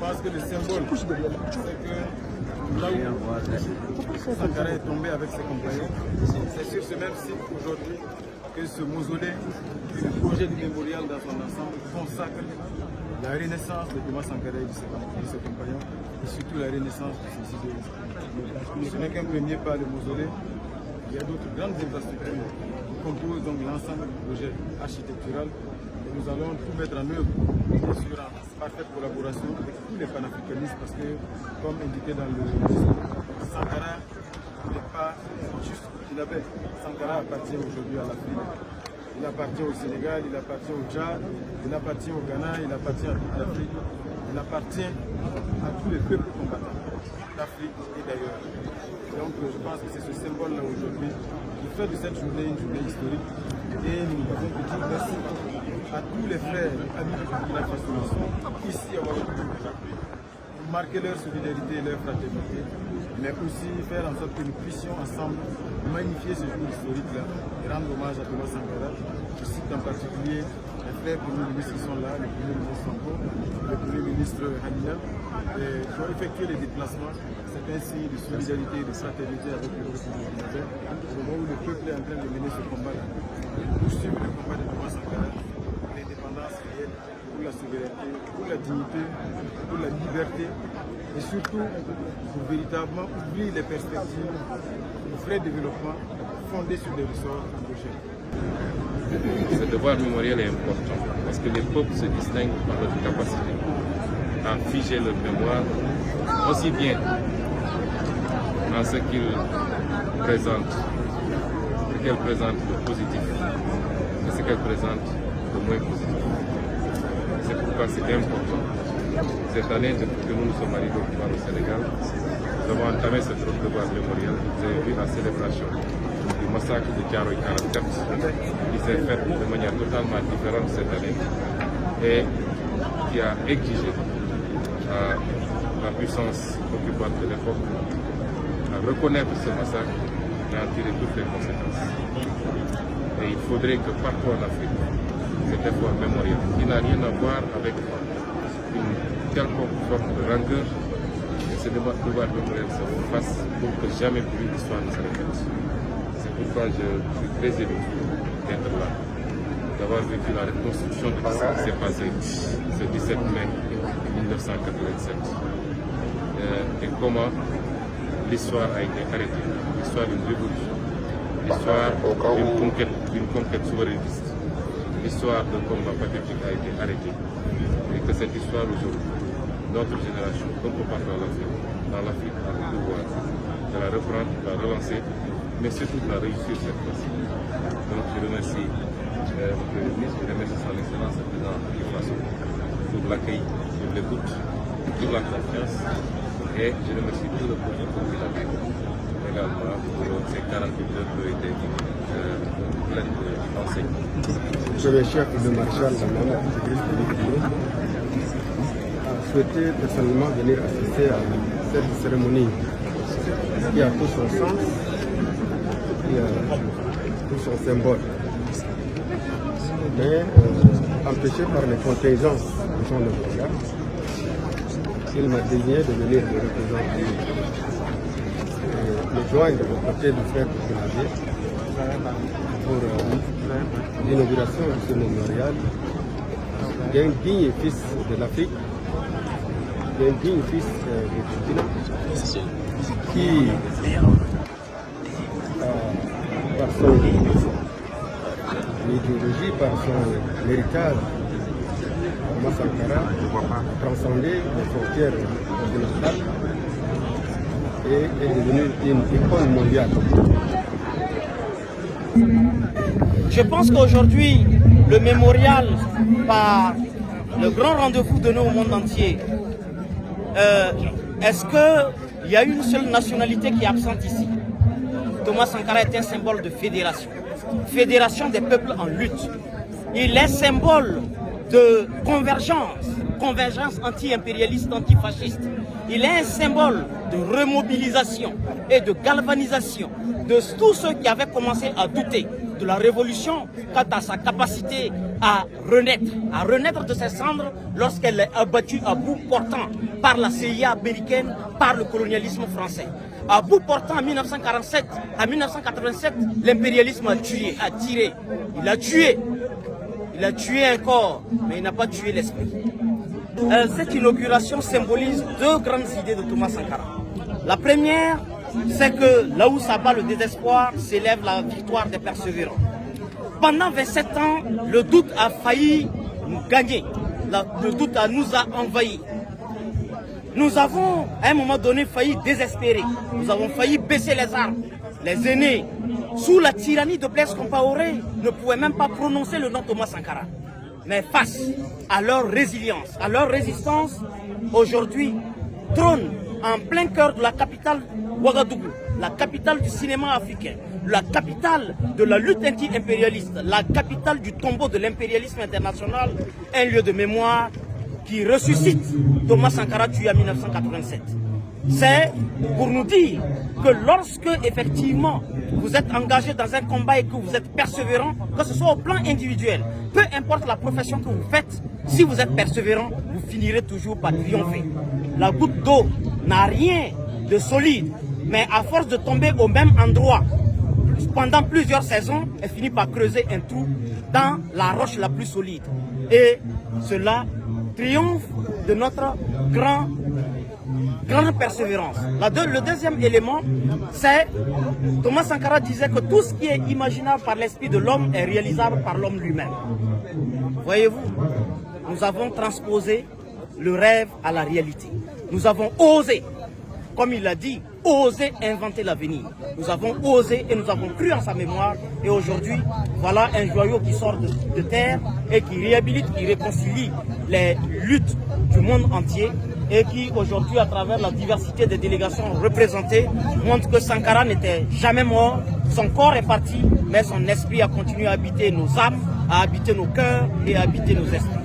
pense que le symbole, c'est que là où Sankara est tombé avec ses compagnons, c'est sur ce même site aujourd'hui que ce mausolée et le projet du mémorial dans son ensemble consacre la renaissance de Thomas Sankara et de ses compagnons, et surtout la renaissance du suicide. Ce n'est qu'un premier pas de mausolée. Il y a d'autres grandes infrastructures qui composent donc l'ensemble du projet architectural. Et nous allons tout mettre en œuvre, bien sûr, en parfaite collaboration avec tous les panafricanistes, parce que, comme indiqué dans le discours, Sankara n'est pas juste burkinabé. Sankara appartient aujourd'hui à l'Afrique. Il appartient au Sénégal, il appartient au Tchad, il appartient au Ghana, il appartient à toute l'Afrique, il appartient à tous les peuples combattants d'Afrique et d'ailleurs. Donc je pense que c'est ce symbole-là aujourd'hui qui fait de cette journée une journée historique. Et nous avons dire merci à tous les frères, amis de Burkina Faso ici à Ouagadougou, pour marquer leur solidarité et leur fraternité, mais aussi faire en sorte que nous puissions ensemble magnifier ce jour historique-là et rendre hommage à Thomas Sankara. Je cite en particulier les frères premiers ministres qui sont là, le premier ministre Sanko, le premier ministre Hanina, qui ont effectué les déplacements. C'est un signe de solidarité et de fraternité avec le peuple burkinabé, au moment où le peuple est en train de mener ce combat-là. Poursuivre le combat de Thomas Sankara pour l'indépendance réelle, pour la souveraineté, pour la dignité, pour la liberté, et surtout pour véritablement ouvrir les perspectives du vrai développement fondé sur des ressorts endogènes. Ce devoir mémoriel est important parce que les peuples se distinguent par leur capacité à figer leur mémoire, aussi bien dans ce qu'ils présentent, ce qu'elles présentent de positif et ce qu'elles présentent de moins positif. C'est pourquoi c'est important. Cette année, depuis que nous nous sommes arrivés au Sénégal, nous avons entamé ce devoir mémorial. Vous avez vu la célébration du massacre de Thiaroye 44 qui s'est faite de manière totalement différente cette année et qui a exigé à la puissance occupante de l'époque à reconnaître ce massacre et à en tirer toutes les conséquences. Et il faudrait que partout en Afrique, cet effort mémorial, qui n'a rien à voir avec une quelconque forme de rancœur, que ce devoir mémorial se fasse pour que jamais plus l'histoire ne se répète. C'est pourquoi je suis très ému d'être là, d'avoir vécu la reconstruction de ce qui s'est passé ce 17 mai 1987 et comment l'histoire a été arrêtée, l'histoire d'une révolution, l'histoire d'une conquête souverainiste, l'histoire d'un combat patriotique a été arrêtée et que cette histoire aujourd'hui, notre génération, un peu partout dans l'Afrique, a le devoir de la reprendre, de la relancer, mais surtout de la réussir cette fois-ci. Donc je remercie le Premier ministre, je remercie son Excellence le Président du Faso pour l'accueil, pour l'écoute, pour la confiance et je remercie tout le peuple burkinabé également pour ces 48 heures qui ont été pleines d'enseignements. Le chef de Marshall, a souhaité personnellement venir assister à cette cérémonie qui a tout son sens, qui a tout son symbole. Mais empêché par les contingences de son employeur, il m'a désigné de venir le représenter, le joindre aux côtés du frère burkinabé pour l'inauguration de ce mémorial d'un digne fils de l'Afrique, d'un digne fils du Burkina, qui, par son idéologie, par son héritage, Thomas Sankara a transcendé les frontières continentales et est devenu une icône mondiale. Je pense qu'aujourd'hui, le mémorial, par le grand rendez-vous donné au monde entier, est-ce qu'il y a une seule nationalité qui est absente ici? Thomas Sankara est un symbole de fédération, fédération des peuples en lutte. Il est symbole de convergence anti-impérialiste, antifasciste. Il est un symbole de remobilisation et de galvanisation de tous ceux qui avaient commencé à douter de la Révolution, quant à sa capacité à renaître de ses cendres lorsqu'elle est abattue à bout portant par la CIA américaine, par le colonialisme français. À bout portant en 1947 à 1987, l'impérialisme a tiré. Il a tué un corps, mais il n'a pas tué l'esprit. Cette inauguration symbolise deux grandes idées de Thomas Sankara. La première, c'est que là où ça bat le désespoir, s'élève la victoire des persévérants. Pendant 27 ans, le doute a failli nous gagner. Le doute nous a envahis. Nous avons, à un moment donné, failli désespérer. Nous avons failli baisser les armes. Les aînés, sous la tyrannie de Blaise Compaoré, ne pouvaient même pas prononcer le nom Thomas Sankara. Mais face à leur résilience, à leur résistance, aujourd'hui, trône en plein cœur de la capitale Ouagadougou, la capitale du cinéma africain, la capitale de la lutte anti-impérialiste, la capitale du tombeau de l'impérialisme international, un lieu de mémoire qui ressuscite Thomas Sankara tué en 1987. C'est pour nous dire que lorsque effectivement vous êtes engagé dans un combat et que vous êtes persévérant, que ce soit au plan individuel, peu importe la profession que vous faites, si vous êtes persévérant, vous finirez toujours par triompher. La goutte d'eau n'a rien de solide, mais à force de tomber au même endroit pendant plusieurs saisons, elle finit par creuser un trou dans la roche la plus solide. Et cela triomphe de notre grande persévérance. Le deuxième élément, c'est Thomas Sankara disait que tout ce qui est imaginable par l'esprit de l'homme est réalisable par l'homme lui-même. Voyez-vous, nous avons transposé le rêve à la réalité. Nous avons osé, comme il l'a dit, osé inventer l'avenir. Nous avons osé et nous avons cru en sa mémoire. Et aujourd'hui, voilà un joyau qui sort de terre et qui réhabilite, qui réconcilie les luttes du monde entier et qui aujourd'hui, à travers la diversité des délégations représentées, montre que Sankara n'était jamais mort. Son corps est parti, mais son esprit a continué à habiter nos âmes, à habiter nos cœurs et à habiter nos esprits.